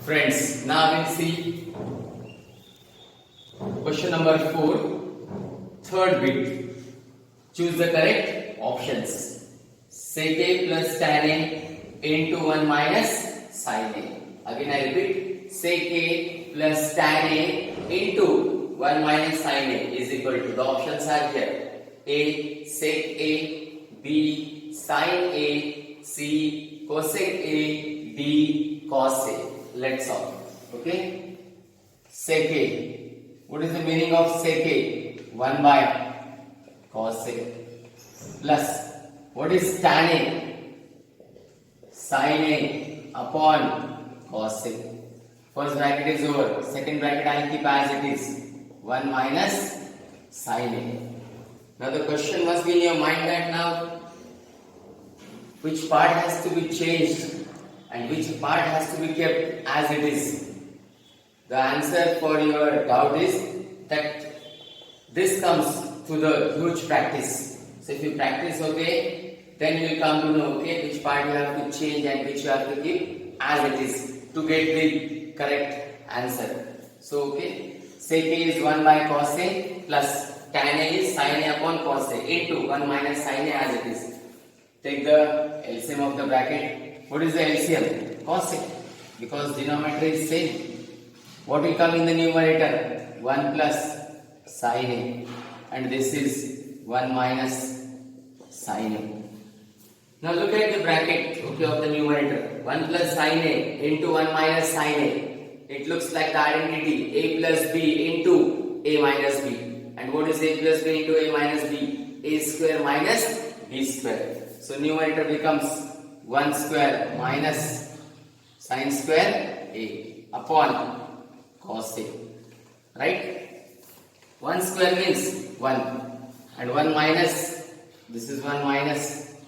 Friends, now we'll see question number 4, third bit. Choose the correct options. Sec A plus tan A into 1 minus sin A. Again I repeat, sec A plus tan A into 1 minus sin A is equal to, the options are here. A sec A, B sin A, C cosec A, D cos A. Let's solve. Okay. Sec A. What is the meaning of sec A? 1 by cos A. Plus, what is tan A? Sin A upon cos A. First bracket is over. Second bracket I will keep as it is. 1 minus sin A. Now the question must be in your mind that now which part has to be changed and which part has to be kept as it is. The answer for your doubt is that this comes to the huge practice. So if you practice, okay, then you will come to know, okay, which part you have to change and which you have to keep as it is to get the correct answer. So okay, sec A is 1 by cos A plus tan A is sin A upon cos A into 1 minus sin A as it is. Take the LCM of the bracket. What is the LCM? Cos A. Because denominator is same. What will come in the numerator? 1 plus sin A. And this is 1 minus sin A. Now look at the bracket, okay, of the numerator. 1 plus sin A into 1 minus sin A. It looks like the identity A plus B into A minus B. And what is A plus B into A minus B? A square minus B square. So numerator becomes 1 square minus sin square A upon cos A. Right? 1 square means 1. And 1 minus, this is 1 minus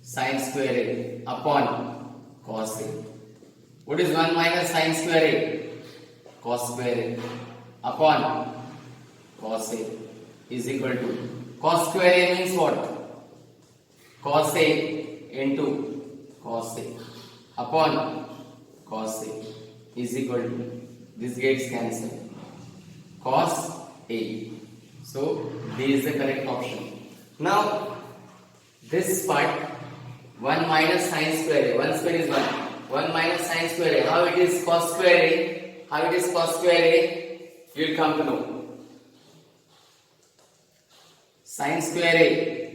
sin square A upon cos A. What is 1 minus sin square A? Cos square A upon cos A is equal to, cos square A means what? Cos A into cos A upon cos A is equal to, this gets cancelled, cos A. So D is the correct option. Now this part, 1 minus sin square A, 1 square is 1, 1 minus sin square A, how it is cos square A, how it is cos square A, you will come to know. Sin square A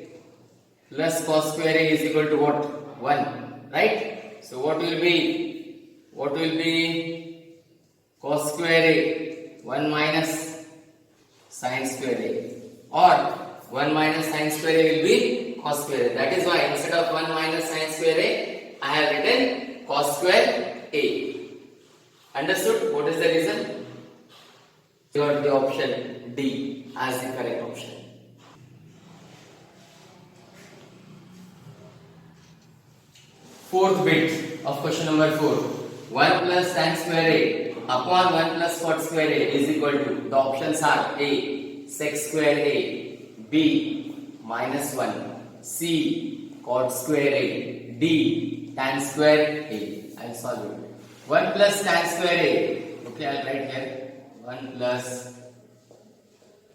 plus cos square A is equal to what? 1, right? So what will be? What will be cos square A? 1 minus sin square A, or 1 minus sin square A will be cos square A. That is why instead of 1 minus sin square A, I have written cos square A. Understood? What is the reason? You got the option D as the correct option. Fourth bit of question number 4. 1 plus tan square A upon 1 plus cot square A is equal to, the options are A sec square A, B minus 1, C cot square A, D tan square A. I will solve it. 1 plus tan square A. Okay, I will write here 1 plus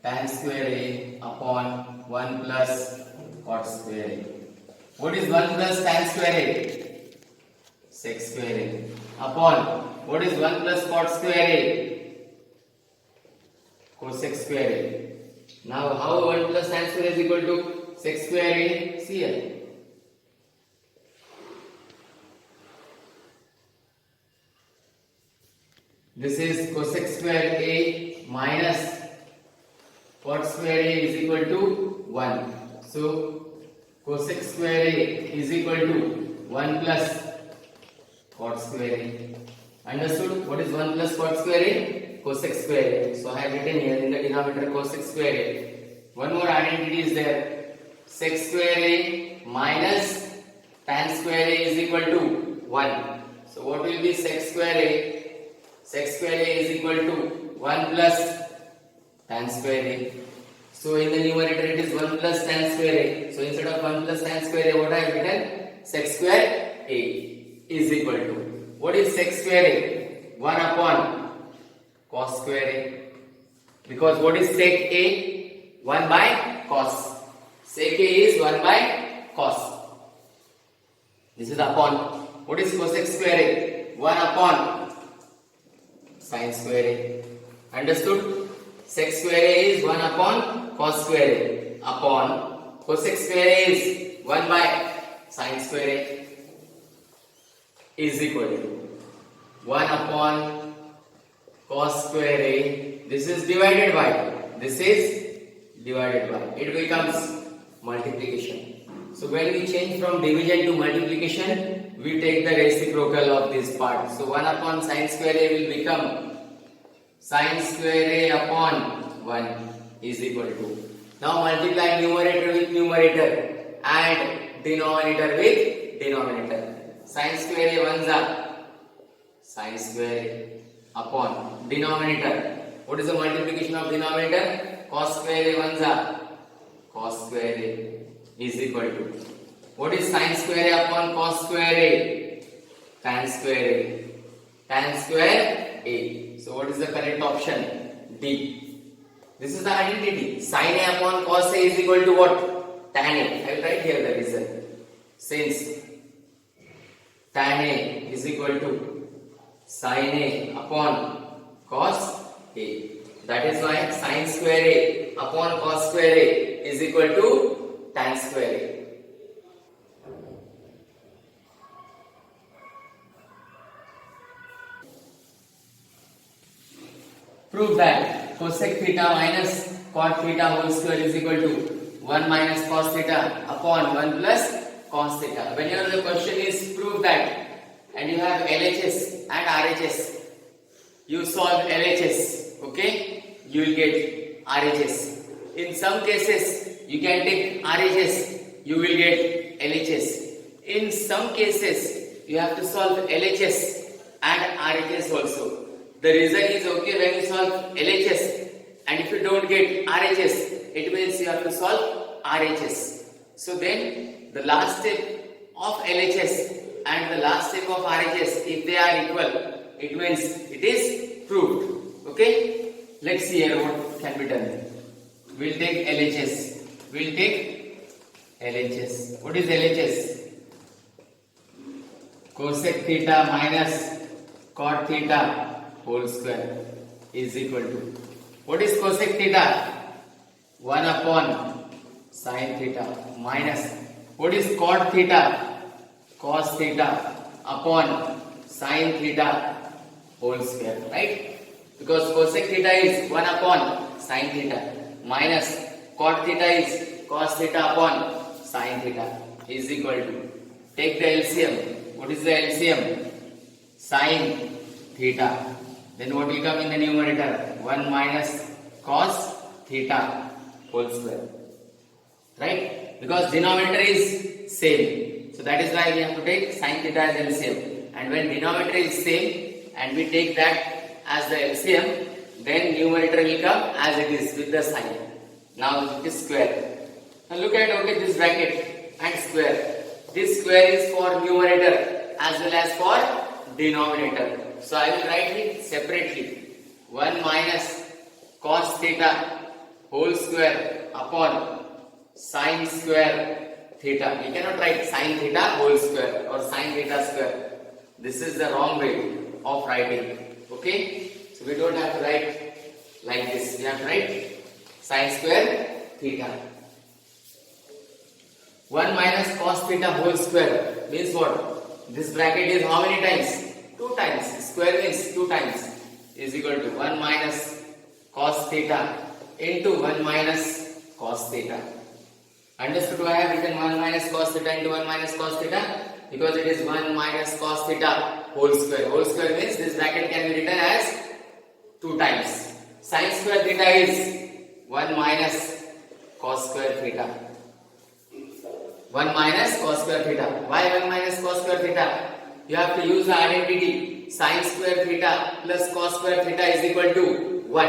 tan square A upon 1 plus cot square A. What is 1 plus tan square A? Sec square A upon, what is 1 plus cot square A? Cosec square A. Now how 1 plus tan square is equal to sec square A? See here. This is cosec square A minus cot square A is equal to 1. So cosec square A is equal to 1 plus cot square A. Understood? What is 1 plus cot square A? Cosec square A. So I have written here in the denominator cosec square A. One more identity is there. Sec square A minus tan square A is equal to 1. So what will be sec square A? Sec square A is equal to 1 plus tan square A. So in the numerator it is 1 plus tan square A. So instead of 1 plus tan square A, what I have written? Sec square A is equal to, what is sec square A? 1 upon cos square A. Because what is sec A? 1 by cos. Sec A is 1 by cos. This is upon. What is cosec square A? 1 upon sin square A. Understood? Sec square A is 1 upon cos square A. Upon cosec square A is 1 by sin square A is equal to 1 upon cos square A. This is divided by. This is divided by. It becomes multiplication. So when we change from division to multiplication, we take the reciprocal of this part. So 1 upon sin square A will become sin square A upon 1 is equal to. Now multiply numerator with numerator and denominator with denominator. Sin square A 1s are sin square A upon denominator. What is the multiplication of denominator? Cos square A 1s are cos square A is equal to. What is sin square A upon cos square A? Tan square A. Tan square A. So what is the correct option? D. This is the identity. Sin A upon cos A is equal to what? Tan A. I will write here the result. Since tan A is equal to sin A upon cos A. That is why sin square A upon cos square A is equal to tan square A. Prove that cosec theta minus cot theta whole square is equal to 1 minus cos theta upon 1 plus cos theta. Whenever the question is prove that and you have LHS and RHS, you solve LHS, okay? You will get RHS. In some cases, you can take RHS, you will get LHS. In some cases, you have to solve LHS and RHS also. The reason is okay when you solve LHS and if you don't get RHS, it means you have to solve RHS. So then the last step of LHS and the last step of RHS, if they are equal, it means it is proved. Okay? Let's see here what can be done. We'll take LHS. We'll take LHS. What is LHS? Cosec theta minus cot theta whole square is equal to. What is cosec theta? 1 upon sin theta minus. What is cot theta? Cos theta upon sin theta whole square, right? Because cosec theta is 1 upon sin theta minus cot theta is cos theta upon sin theta is equal to. Take the LCM. What is the LCM? Sin theta. Then what will come in the numerator? 1 minus cos theta whole square. Right? Because denominator is same. So that is why we have to take sin theta as LCM. And when denominator is same and we take that as the LCM, then numerator will come as it is with the sign. Now it is square. Now look at this bracket and square. This square is for numerator as well as for denominator. So I will write it separately. 1 minus cos theta whole square upon sin square theta. You cannot write sin theta whole square or sin theta square. This is the wrong way of writing. Okay? So we don't have to write like this. We have to write sin square theta. 1 minus cos theta whole square means what? This bracket is how many times? 2 times. Square means 2 times is equal to 1 minus cos theta into 1 minus cos theta. Understood why I have written 1 minus cos theta into 1 minus cos theta? Because it is 1 minus cos theta whole square. Whole square means this bracket can be written as 2 times. Sin square theta is 1 minus cos square theta. 1 minus cos square theta. Why 1 minus cos square theta? You have to use the identity sin square theta plus cos square theta is equal to 1.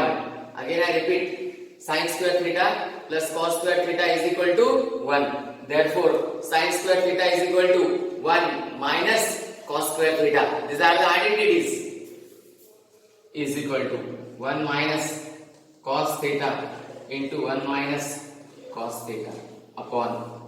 Again I repeat, sin square theta plus cos square theta is equal to 1. Therefore, sin square theta is equal to 1 minus cos square theta. These are the identities. is equal to 1 minus cos theta into 1 minus cos theta upon,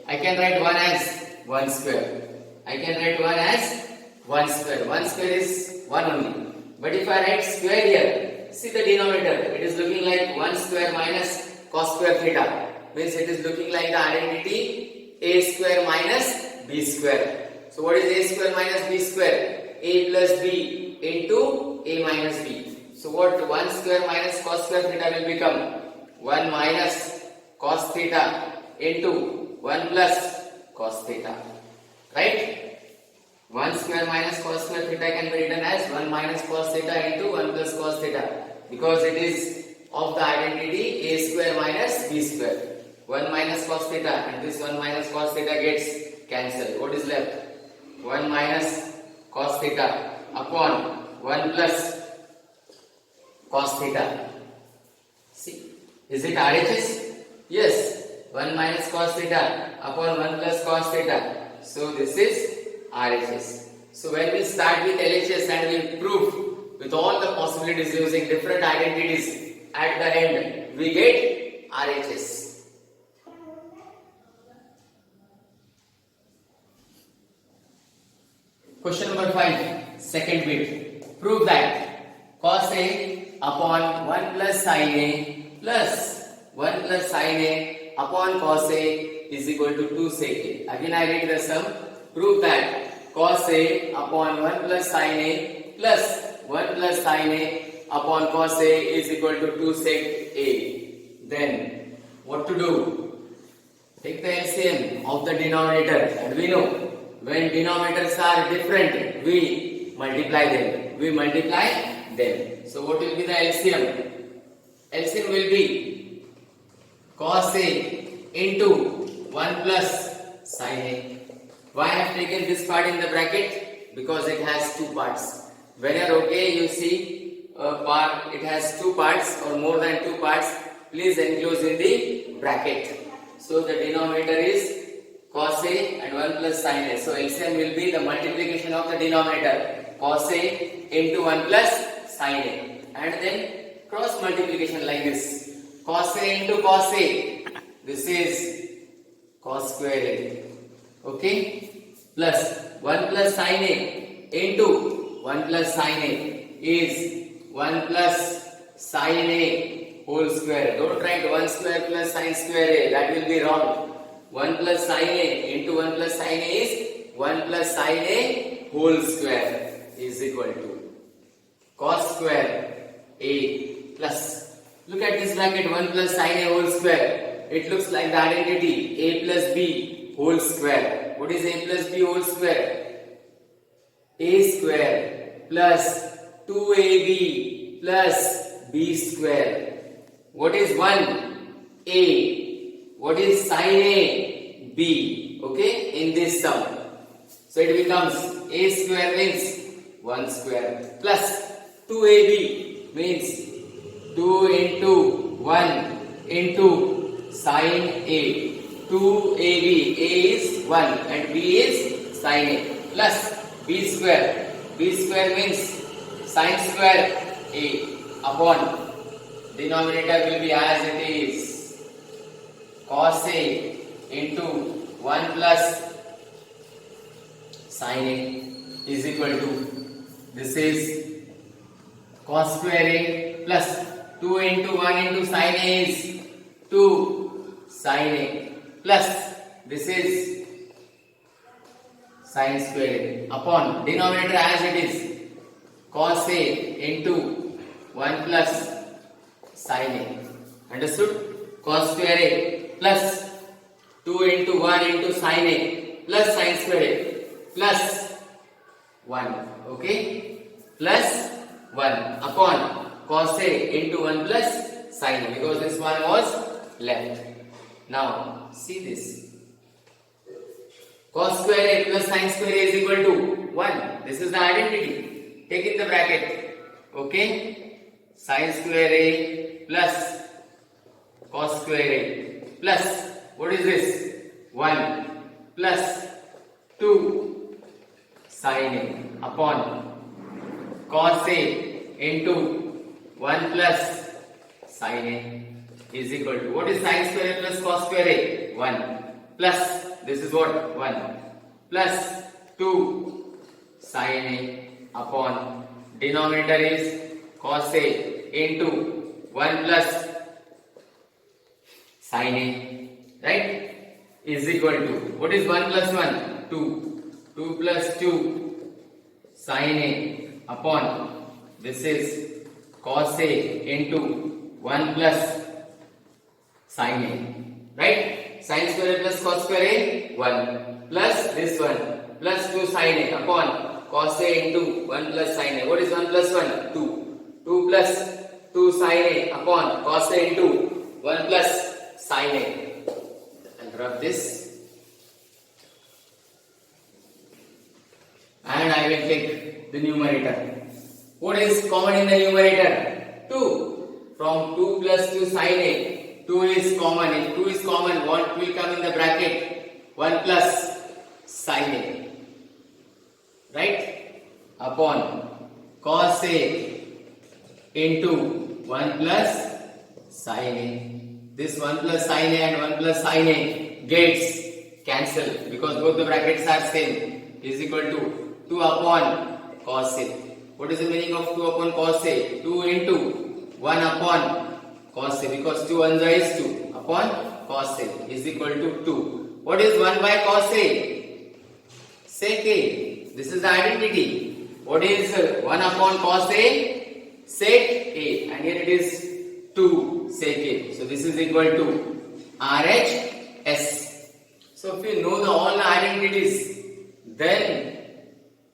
I can write 1 as 1 square. I can write 1 as 1 square. 1 square is 1 only. But if I write square here, see the denominator, it is looking like 1 square minus cos square theta. Means it is looking like the identity a square minus b square. So what is a square minus b square? A plus b into a minus b. So what 1 square minus cos square theta will become? 1 minus cos theta into 1 plus cos theta. Right? 1 square minus cos square theta can be written as 1 minus cos theta into 1 plus cos theta, because it is of the identity a square minus b square. 1 minus cos theta and this 1 minus cos theta gets cancelled. What is left? 1 minus cos theta upon 1 plus cos theta. See, is it RHS? Yes, 1 minus cos theta upon 1 plus cos theta. So this is RHS. So when we start with LHS and we prove with all the possibilities using different identities, at the end we get RHS. Question number 5, second bit. Prove that cos A upon 1 plus sin A plus 1 plus sin A upon cos A is equal to 2 sec A. Again I read the sum. Prove that cos A upon 1 plus sin A plus 1 plus sin A upon cos A is equal to 2 sec A. Then what to do? Take the LCM of the denominator, and we know when denominators are different, we multiply them. We multiply them. So what will be the LCM? LCM will be cos A into 1 plus sin A. Why I have taken this part in the bracket? Because it has two parts. Whenever you see a part, it has two parts or more than two parts, please enclose in the bracket. So the denominator is cos A and 1 plus sin A. So LCM will be the multiplication of the denominator, cos A into 1 plus sin A, and then cross multiplication like this, cos A into cos A, this is cos square A, okay, plus 1 plus sin A into 1 plus sin A is 1 plus sin A whole square. Don't write 1 square plus sin square A, that will be wrong. 1 plus sin A into 1 plus sin A is 1 plus sin A whole square is equal to cos square A plus, look at this bracket, 1 plus sin A whole square. It looks like the identity A plus B whole square. What is A plus B whole square? A square plus 2AB plus B square. What is 1? A. What is sin A? B. Okay, in this sum. So it becomes A square means 1 square plus 2AB means 2 into 1 into sin A. 2AB, A is 1 and B is sin A, plus B square. B square means sin square A upon, denominator will be as it is, cos A into 1 plus sin A is equal to, this is cos square A plus 2 into 1 into sin A is 2 sin A plus this is sin square A upon, denominator as it is, cos A into 1 plus sin A. Understood? Cos square A plus 2 into 1 into sin A plus sin square A plus 1. Okay? Plus 1 upon cos A into 1 plus sin A, because this one was left. Now see this. Cos square A plus sin square A is equal to 1. This is the identity. Take in the bracket. Okay? Sin square A plus cos square A plus, what is this? 1 plus 2 sin A upon cos A into 1 plus sin A is equal to, what is sin square A plus cos square A? 1 plus, this is what? 1 plus 2 sin A upon denominator is cos A into 1 plus sin A, right, is equal to, what is 1 plus 1? 2. 2 plus 2 sin A upon, this is cos A into 1 plus sin A, right? Sin square A plus cos square A, 1 plus this one plus 2 sin A upon cos A into 1 plus sin A. What is 1 plus 1? 2. 2 plus 2 sin A upon cos A into 1 plus sin A. And rub this. And I will take the numerator. What is common in the numerator? 2. From 2 plus 2 sin A, 2 is common. If 2 is common, what will come in the bracket? 1 plus sin A. Right? Upon cos A into 1 plus sin A. This 1 plus sin A and 1 plus sin A gets cancelled because both the brackets are same, is equal to 2 upon cos A. What is the meaning of 2 upon cos A? 2 into 1 upon cos A, because 2 ones is 2 upon cos A is equal to 2. What is 1 by cos A? Sec A. This is the identity. What is 1 upon cos A? Sec A. And here it is 2 sec A. So this is equal to RHS. So if you know all the identities, then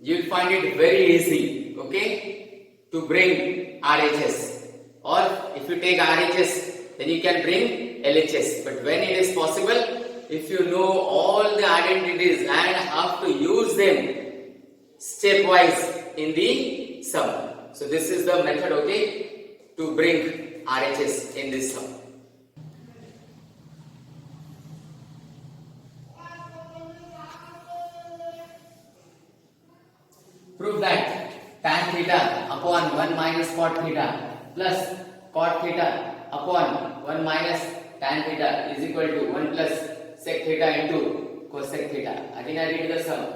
you'll find it very easy, okay, to bring RHS. Or if you take RHS, then you can bring LHS. But when it is possible, if you know all the identities and have to use them stepwise in the sum. So this is the method, okay, to bring RHS in this sum. Prove that tan theta upon 1 minus cot theta plus cot theta upon 1 minus tan theta is equal to 1 plus sec theta into cosec theta. Again I read the sum.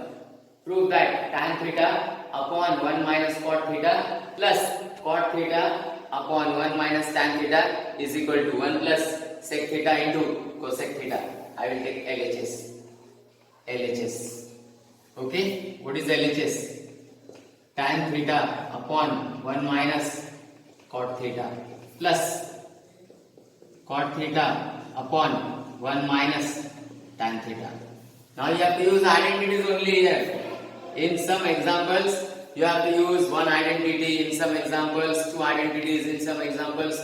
Prove that tan theta upon 1 minus cot theta plus cot theta upon 1 minus tan theta is equal to 1 plus sec theta into cosec theta. I will take LHS. LHS. Okay? What is LHS? Tan theta upon 1 minus cot theta plus cot theta upon 1 minus tan theta. Now you have to use identities only here. In some examples, you have to use one identity. In some examples, two identities. In some examples,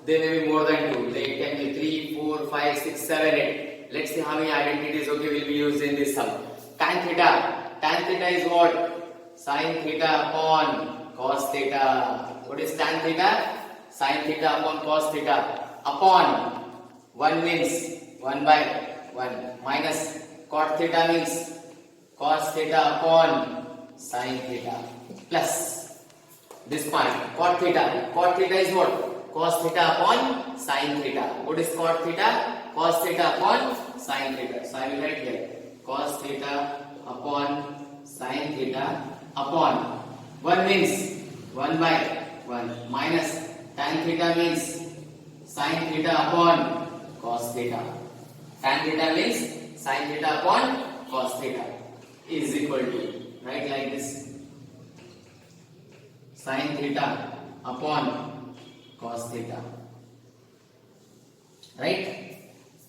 there may be more than two. They can be 3, 4, 5, 6, 7, 8. Let's see how many identities, okay, will be used in this sum. Tan theta. Tan theta is what? Sin theta upon cos theta. What is tan theta? Sin theta upon cos theta. Upon 1 means 1 by 1 minus cot theta means cos theta upon sin theta plus this part cot theta. Cot theta is what? Cos theta upon sin theta. What is cot theta? Cos theta upon sin theta. So I will write here cos theta upon sin theta upon 1 means 1 by 1 minus tan theta means sin theta upon cos theta. Tan theta means sin theta upon cos theta is equal to, write like this, sin theta upon cos theta. Right?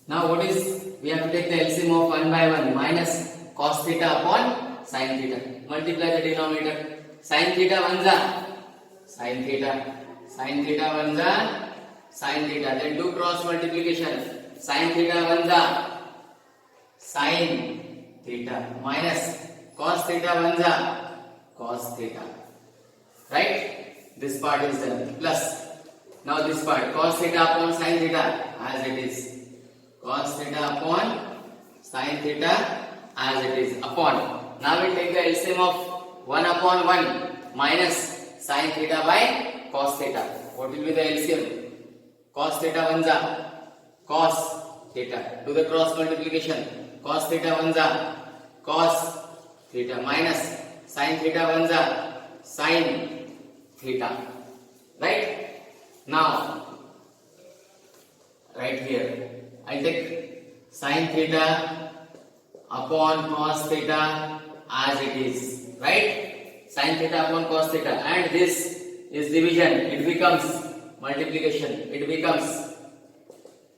Now what is, we have to take the LCM of 1 by 1 minus cos theta upon sin theta. Multiply the denominator. Sin theta 1 za sin theta. Sin theta 1 za sin theta. Then do cross multiplication. Sin theta 1 za sin theta minus cos theta 1 za cos theta. Right? This part is done. Plus now this part cos theta upon sin theta as it is. Cos theta upon sin theta as it is upon. Now we take the LCM of 1 upon 1 minus sin theta by cos theta. What will be the LCM? Cos theta ones cos theta. Do the cross multiplication. Cos theta ones cos theta minus sin theta ones sin theta. Right? Now, right here, I'll take sin theta upon cos theta as it is. Right? Sin theta upon cos theta. And this is division. It becomes multiplication. It becomes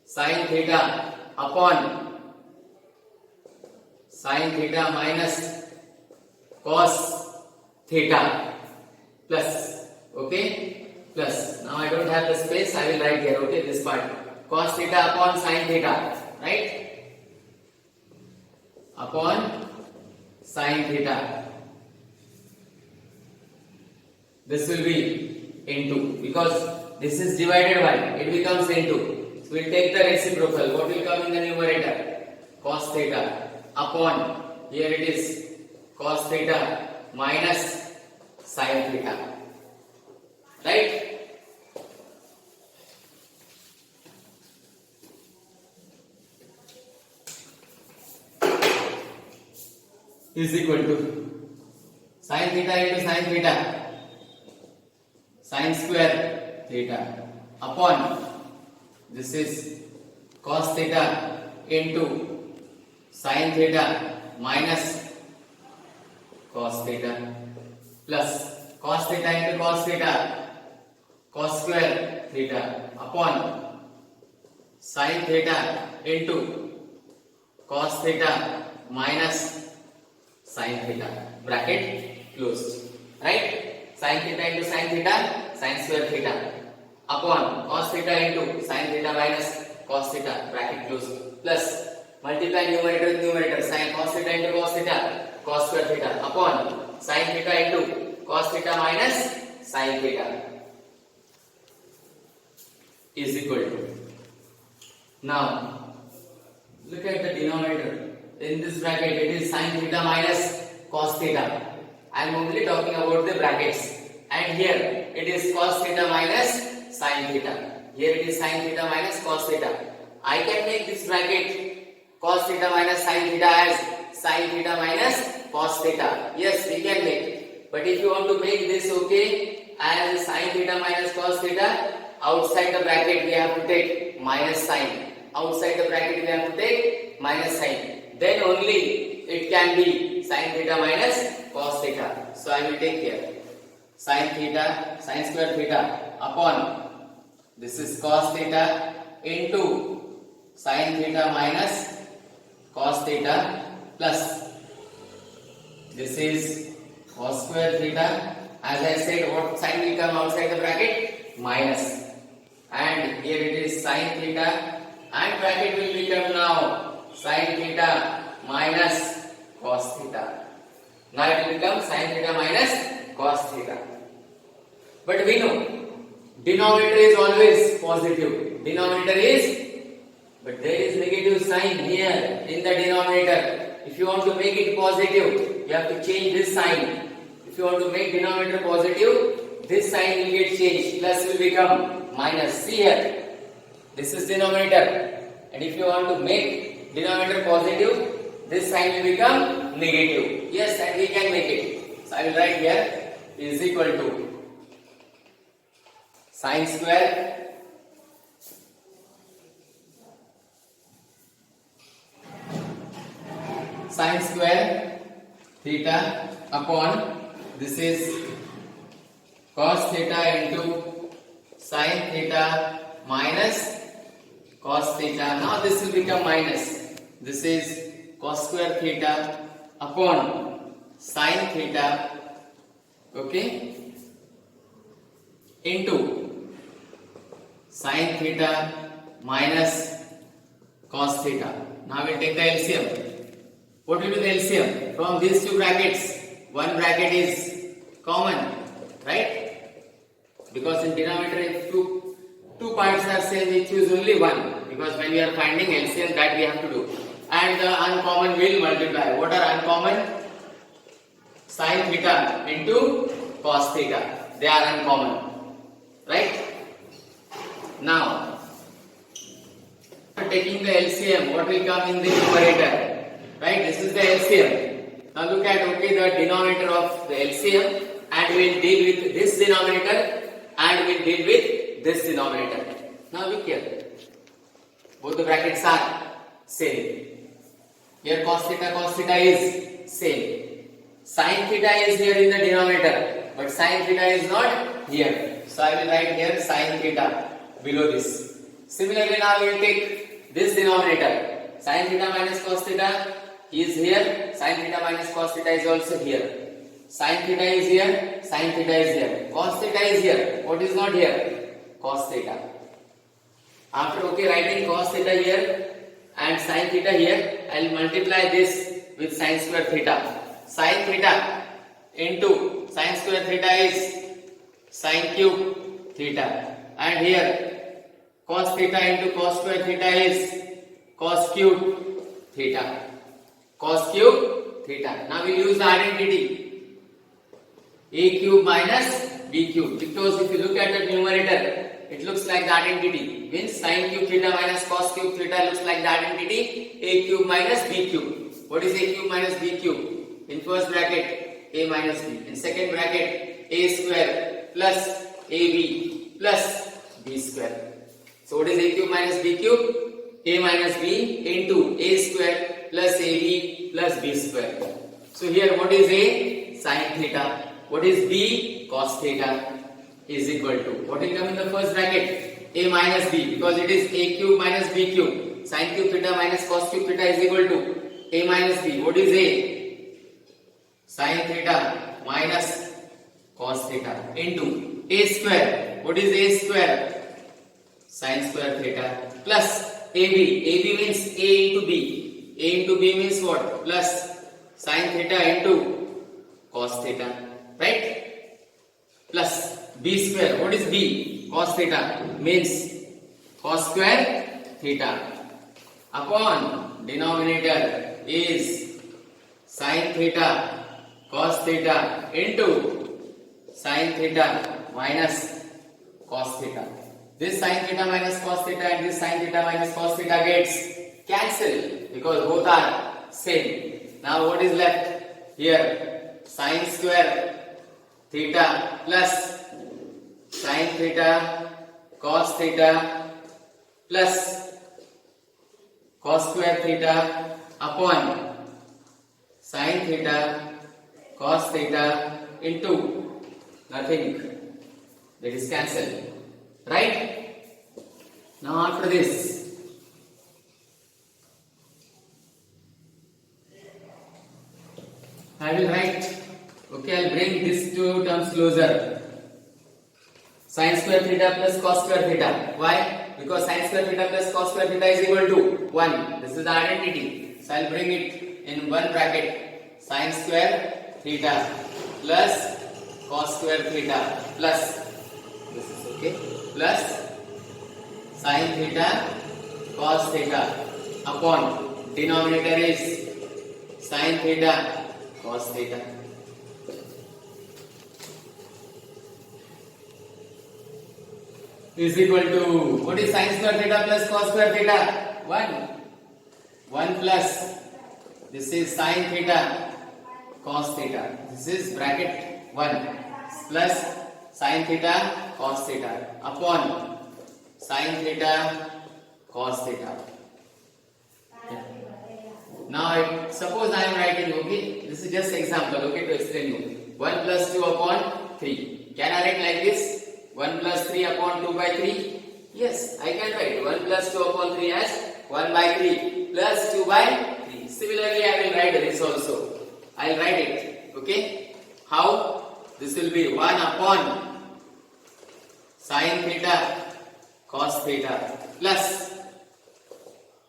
sin theta upon sin theta minus cos theta plus, okay, plus. Now I don't have the space, I will write here, okay, this part. Cos theta upon sin theta, right? Upon sin theta. This will be into, because this is divided by, it becomes into. So we'll take the reciprocal. What will come in the numerator? Cos theta upon, here it is, cos theta minus sin theta. Right? Is equal to sin theta into sin theta. Sin square theta upon, this is cos theta into sin theta minus cos theta plus cos theta into cos theta, cos square theta upon sin theta into cos theta minus sin theta, bracket closed. Right? Sin theta into sin theta, sin square theta upon cos theta into sin theta minus cos theta, bracket closed, plus multiply numerator with numerator, sin cos theta into cos theta, cos square theta upon sin theta into cos theta minus sin theta is equal to. Now look at the denominator. In this bracket it is sin theta minus cos theta. I am only talking about the brackets. And here it is cos theta minus sin theta. Here it is sin theta minus cos theta. I can make this bracket cos theta minus sin theta as sin theta minus cos theta. Yes, we can make. But if you want to make this okay as sin theta minus cos theta, outside the bracket we have to take minus sign. Outside the bracket we have to take minus sign. Then only it can be sin theta minus cos theta. So I will take here sin theta, sin square theta upon, this is cos theta into sin theta minus cos theta plus, this is cos square theta. As I said, what sign will come outside the bracket? Minus. And here it is sin theta, and bracket will become now sin theta minus cos theta. Now it will become sin theta minus cos theta. But we know denominator is always positive. Denominator is, but there is negative sign here in the denominator. If you want to make it positive, you have to change this sign. If you want to make denominator positive, this sign will get changed. Plus will become minus. See here, this is denominator. And if you want to make denominator positive, this sign will become negative. Yes, and we can make it. So I will write here is equal to sin square theta upon, this is cos theta into sin theta minus cos theta. Now this will become minus. This is cos square theta upon sin theta, okay, into sin theta minus cos theta. Now we will take the LCM. What will be the LCM? From these two brackets, one bracket is common, right? Because in denominator if two parts are same, we choose only one. Because when we are finding LCM, that we have to do. And the uncommon will multiply. What are uncommon? Sin theta into cos theta. They are uncommon. right? Now, taking the LCM, what will come in the numerator, right? This is the LCM. Now look at, okay, the denominator of the LCM, and we'll deal with this denominator, and we'll deal with this denominator. Now look here, both the brackets are same. Here cos theta is same. Sin theta is here in the denominator, but sin theta is not here. So I will write here sin theta below this. Similarly, now we will take this denominator. Sin theta minus cos theta is here. Sin theta minus cos theta is also here. Sin theta is here. Sin theta is here. Cos theta is here. What is not here? Cos theta. After writing cos theta here and sin theta here, I will multiply this with sin square theta. Sin theta into sin square theta is sin cube theta, and here cos theta into cos square theta is cos cube theta. Cos cube theta. Now we use the identity a cube minus b cube, because if you look at the numerator, it looks like the identity. Means sin cube theta minus cos cube theta looks like the identity a cube minus b cube. What is a cube minus b cube? In first bracket a minus b. In second bracket a square plus ab plus b square. So what is a cube minus b cube? A minus b into a square plus ab plus b square. So here what is a? Sin theta. What is b? Cos theta is equal to, what will come in the first bracket? A minus b, because it is a cube minus b cube. Sin cube theta minus cos cube theta is equal to a minus b. What is a? Sin theta minus cos theta into a square. What is a square? Sin square theta plus ab. Ab means a into b. A into b means what? Plus sin theta into cos theta, right? Plus b square. What is b? Cos theta means cos square theta upon denominator is sin theta cos theta into sin theta minus cos theta. This sin theta minus cos theta and this sin theta minus cos theta gets cancelled because both are same. Now what is left here? Sin square theta plus sin theta cos theta plus cos square theta upon sin theta cos theta into nothing, that is cancelled, right? Now after this, I will write, okay, I will bring these two terms closer. Sin square theta plus cos square theta. Why? Because sin square theta plus cos square theta is equal to 1. This is the identity. So I will bring it in one bracket. Sin square theta plus cos square theta plus, this is okay, plus sin theta cos theta upon denominator is sin theta cos theta. Is equal to, what is sin square theta plus cos square theta? 1. 1 plus, this is sin theta cos theta. This is bracket 1 plus sin theta cos theta upon sin theta cos theta. Now suppose I am writing, okay, this is just example, okay, to explain you. 1 plus 2 upon 3. Can I write like this? 1 plus 3 upon 2 by 3? Yes, I can write 1 plus 2 upon 3 as 1 by 3 plus 2 by 3. Similarly, I will write this also. I will write it, okay. How? This will be 1 upon sin theta cos theta plus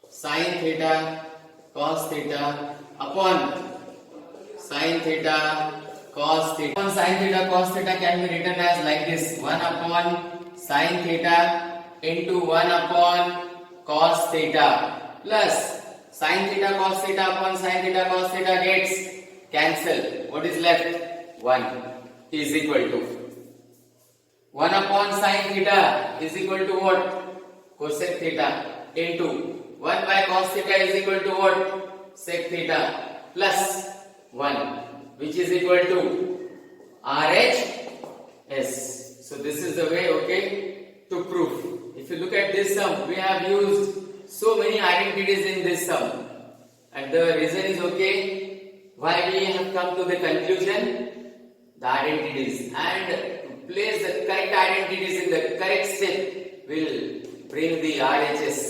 sin theta cos theta upon sin theta cos theta. Sin theta cos theta can be written as like this: 1 upon sin theta into 1 upon cos theta plus sin theta cos theta upon sin theta cos theta gets cancelled. What is left? 1 is equal to 1 upon sin theta is equal to what? Cosec theta into 1 by cos theta is equal to what? Sec theta plus 1, which is equal to RHS. So this is the way, okay, to prove. If you look at this sum, we have used so many identities in this sum, and the reason is, okay, why we have come to the conclusion, the identities, and to place the correct identities in the correct step will bring the RHS